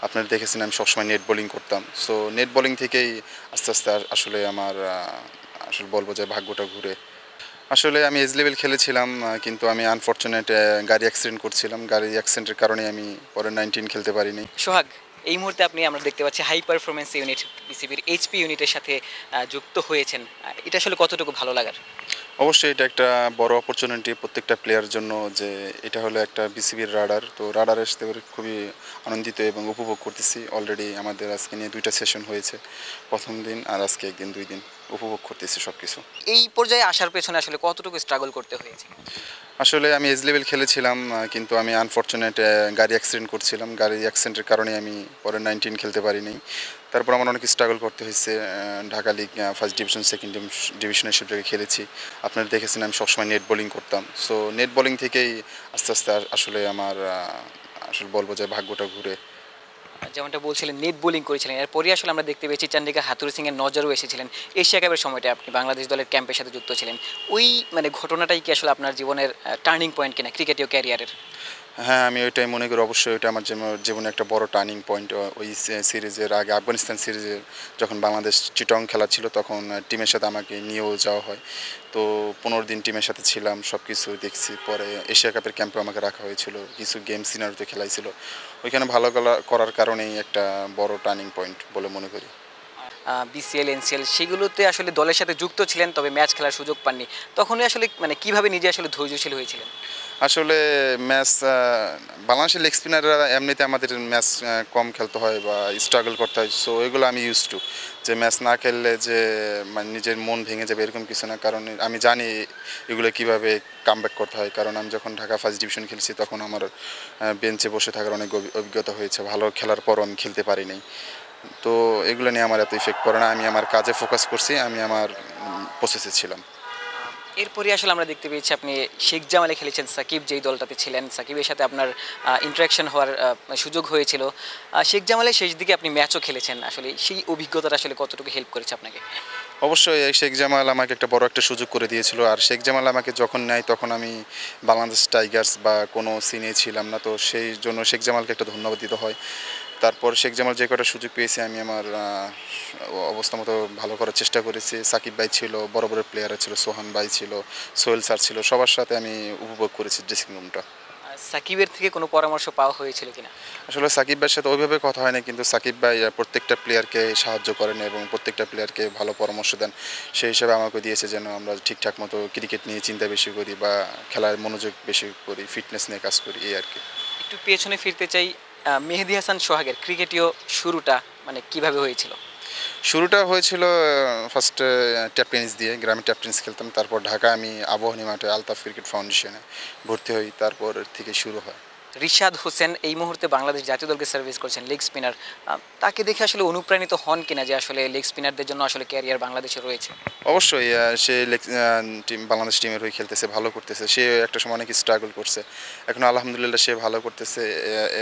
আপনারা দেখেছেন আমি সবসময় নেট বোলিং করতাম। সো নেট বোলিং থেকেই আস্তে, আস্তে আসলে আমার আসলে বলব যে ভাগ্যটা ঘুরে। আসলে আমি এজ লেভেল খেলেছিলাম কিন্তু আমি আনফরচুনেট গাড়ি অ্যাক্সিডেন্ট করছিলাম। গাড়ি অ্যাক্সিডেন্টের কারণে আমি পরে 19 খেলতে পারিনি। সোহাগ, এই মুহূর্তে আমরা দেখতে পাচ্ছি হাই পারফরমেন্স ইউনিট বিসিবির এইচপি ইউনিটের সাথে যুক্ত হয়েছেন। এটা আসলে কতটুকু ভালো লাগার? অবশ্যই এটা একটা বড় অপরচুনিটি প্রত্যেকটা প্লেয়ারের জন্য যে এটা হলো একটা বিসিবির রাডার। তো রাডারে আসতে পেরে খুবই আনন্দিত এবং উপভোগ করতেছি। অলরেডি আমাদের আজকে নিয়ে ২টা সেশন হয়েছে। ১ম দিন আর আজকে ১ দিন ২ দিন উপভোগ করতেছি সবকিছু। এই পর্যায়ে আসার পেছনে আসলে কতটুকু স্ট্রাগল করতে হয়েছে? আসলে আমি এজ লেভেল খেলেছিলাম কিন্তু আমি আনফরচুনেট গাড়ি অ্যাক্সিডেন্ট করছিলাম। গাড়ি অ্যাক্সিডেন্টের কারণে আমি পরে 19 খেলতে পারিনি। তারপর আমার অনেক স্ট্রাগল করতে হয়েছে। Dhaka league first division, second ডিভিশনে সব জায়গায় খেলেছি। আপনারা দেখেছেন আমি সবসময় নেট বোলিং করতাম। সো নেট বোলিং থেকেই আস্তে, আস্তে আসলে আমার আসলে বলব যে ভাগ্যটা ঘুরে। যেমনটা বলছিলেন নেট বোলিং করেছিলেন, এরপরই আসলে আমরা দেখতে পেয়েছি চন্ডিকা হাথুরু সিংয়ের নজরও এসেছিলেন। এশিয়া কাপের সময়টা আপনি বাংলাদেশ দলের ক্যাম্পের সাথে যুক্ত ছিলেন। ওই ঘটনাটাই কি আসলে আপনার জীবনের টার্নিং পয়েন্ট কিনা ক্রিকেটীয় ক্যারিয়ারের? হ্যাঁ, আমি ওইটাই মনে করি। অবশ্যই ওইটা আমার জীবনে একটা বড় টার্নিং পয়েন্ট। ওই সিরিজের আগে আফগানিস্তান সিরিজে যখন বাংলাদেশ চিটং খেলা ছিল তখন টিমের সাথে আমাকে নিয়েও যাওয়া হয়। তো ১৫ দিন টিমের সাথে ছিলাম, সব কিছু দেখছি। পরে এশিয়া কাপের ক্যাম্পে আমাকে রাখা হয়েছিল। কিছু গেম সিনারিওতে খেলাইছিল। ওইখানে ভালো করার কারণেই একটা বড় টার্নিং পয়েন্ট বলে মনে করি। বিসিএল, এনসিএল সেগুলোতে আসলে দলের সাথে যুক্ত ছিলেন, তবে ম্যাচ খেলার সুযোগ পাননি। তখনই আসলে কিভাবে নিজে আসলে ধৈর্যশীল হয়েছিলেন? আসলে ম্যাচ বাংলাদেশের লেগ স্পিনাররা এমনিতে আমাদের ম্যাচ কম খেলতে হয় বা স্ট্রাগল করতে হয়। সো এগুলো আমি ইউজ টু যে ম্যাচ না খেললে যে মানে নিজের মন ভেঙে যাবে এরকম কিছু না। কারণ আমি জানি এগুলো কীভাবে কামব্যাক করতে হয়। কারণ আমি যখন ঢাকা ফার্স্ট ডিভিশন খেলছি তখন আমার বেঞ্চে বসে থাকার অনেক অভিজ্ঞতা হয়েছে। ভালো খেলার পরও আমি খেলতে পারিনি। তো এগুলো নিয়ে আমার এত ইফেক্ট পড়ে না। আমি আমার কাজে ফোকাস করছি, আমি আমার প্রসেসে ছিলাম। এরপরই আসলে আমরা দেখতে পেয়েছি আপনি শেখ জামালে খেলেছেন, সাকিব যেই দলটাতে ছিলেন, সাকিবের সাথে আপনার ইন্টারাকশন হওয়ার সুযোগ হয়েছিল। শেখ জামালের শেষ দিকে আপনি ম্যাচও খেলেছেন। আসলে সেই অভিজ্ঞতাটা আসলে কতটুকু হেল্প করেছে আপনাকে? অবশ্যই শেখ জামাল আমাকে একটা বড় একটা সুযোগ করে দিয়েছিল। আর শেখ জামাল আমাকে যখন নেয় তখন আমি বাংলাদেশ টাইগার্স বা কোনো সিনে ছিলাম না। তো সেই জন্য শেখ জামালকে একটা ধন্যবাদ দিতে হয়। তারপর শেখ জামাল যে কটা সুযোগ পেয়েছি আমি আমার অবস্থা মতো ভালো করার চেষ্টা করেছি। সাকিব ভাই ছিল, বড় বড় প্লেয়াররা ছিল, সোহান ভাই ছিল, সোহেল স্যার ছিল, সবার সাথে আমি উপভোগ করেছি ড্রেসিং রুমটা। সাকিবের থেকে কোনো পরামর্শ পাওয়া হয়েছিল কিনা? আসলে সাকিব ভাইয়ের সাথে ওইভাবে কথা হয় না, কিন্তু সাকিব ভাই প্রত্যেকটা প্লেয়ারকে সাহায্য করেন এবং প্রত্যেকটা প্লেয়ারকে ভালো পরামর্শ দেন। সেই হিসাবে আমাকে দিয়েছে যেন আমরা ঠিকঠাক মতো ক্রিকেট নিয়ে চিন্তা বেশি করি বা খেলায় মনোযোগ বেশি করি, ফিটনেস নিয়ে কাজ করি, এই আর কি। একটু পেছনে ফিরতে চাই, মেহেদী হাসান সোহাগের ক্রিকেটীয় শুরুটা কিভাবে হয়েছিল? শুরুটা হয়েছিল ফার্স্টে ট্যাপ টেনিস দিয়ে, গ্রামে ট্যাপ টেনিস খেলতাম। তারপর ঢাকা আমি আবাহনী মাঠে আলতাফ ক্রিকেট ফাউন্ডেশনে ভর্তি হই, তারপর থেকে শুরু হয়। রিশাদ হোসেন এই মুহূর্তে বাংলাদেশ জাতীয় দলকে সার্ভিস করছেন, লেগ স্পিনার। তাকে দেখে আসলে অনুপ্রাণিত হন কিনা যে আসলে লেগ স্পিনারদের জন্য আসলে ক্যারিয়ার বাংলাদেশে রয়েছে? অবশ্যই সে বাংলাদেশ টিমের হয়ে খেলতেছে, ভালো করতেছে। সে একটা সময় অনেক স্ট্রাগল করছে, এখন আলহামদুলিল্লাহ সে ভালো করতেছে।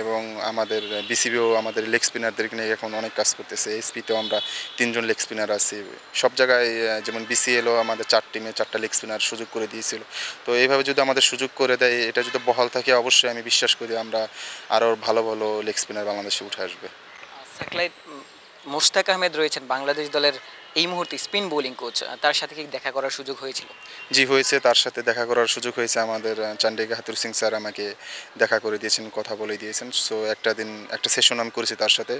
এবং আমাদের বিসিবিও আমাদের লেগ স্পিনারদেরকে নিয়ে এখন অনেক কাজ করতেছে। এসপিতেও আমরা 3জন লেগ স্পিনার আছি। সব জায়গায় যেমন বিসিএলও আমাদের 4 টিমে 4টা লেগ স্পিনার সুযোগ করে দিয়েছিল। তো এইভাবে যদি আমাদের সুযোগ করে দেয়, এটা যদি বহাল থাকে, অবশ্যই আমি বিশ্বাস করি আমরা আরও ভালো ভালো লেগ স্পিনার বাংলাদেশে উঠে আসবে। স্যাটেলাইট মোশতাক আহমেদ রয়েছেন বাংলাদেশ দলের এই মুহূর্তে স্পিন বোলিং কোচ, তার সাথে কি দেখা করার সুযোগ হয়েছিল? জি হয়েছে, তার সাথে দেখা করার সুযোগ হয়েছে। আমাদের চন্ডিকা হাথুরু সিং স্যার আমাকে দেখা করে দিয়েছেন, কথা বলে দিয়েছেন। সো একটা দিন একটা সেশন আমি করেছি তার সাথে,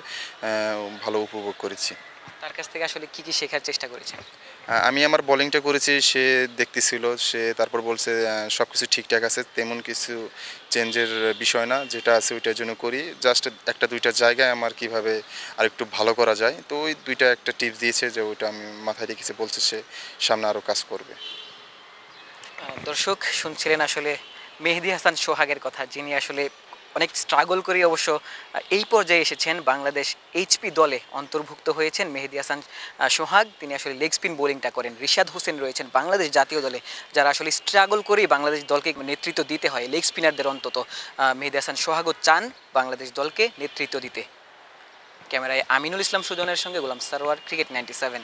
ভালো উপভোগ করেছি। তার কাছ থেকে আসলে কি শেখার চেষ্টা করেছেন? আমি আমার বোলিংটা করেছি, সে দেখতেছিল। সে তারপর বলছে সব কিছু ঠিকঠাক আছে, তেমন কিছু চেঞ্জের বিষয় না, যেটা আছে ওইটার জন্য করি। জাস্ট একটা দুইটা জায়গায় আমার কিভাবে আরেকটু ভালো করা যায়, তো ওই দুইটা একটা টিপস দিয়েছে যে ওইটা আমি মাথায় রেখেছি। বলছে সে সামনে আরও কাজ করবে। দর্শক শুনছিলেন আসলে মেহেদী হাসান সোহাগের কথা, যিনি আসলে অনেক স্ট্রাগল করে অবশ্য এই পর্যায়ে এসেছেন। বাংলাদেশ এইচপি দলে অন্তর্ভুক্ত হয়েছেন মেহেদী হাসান সোহাগ। তিনি আসলে লেগ স্পিন বোলিংটা করেন। রিশাদ হোসেন রয়েছেন বাংলাদেশ জাতীয় দলে, যারা আসলে স্ট্রাগল করেই বাংলাদেশ দলকে নেতৃত্ব দিতে হয়, লেগ স্পিনারদের অন্তত। মেহেদী হাসান সোহাগও চান বাংলাদেশ দলকে নেতৃত্ব দিতে। ক্যামেরায় আমিনুল ইসলাম সুজনের সঙ্গে গোলাম সারোয়ার, ক্রিকেট 97।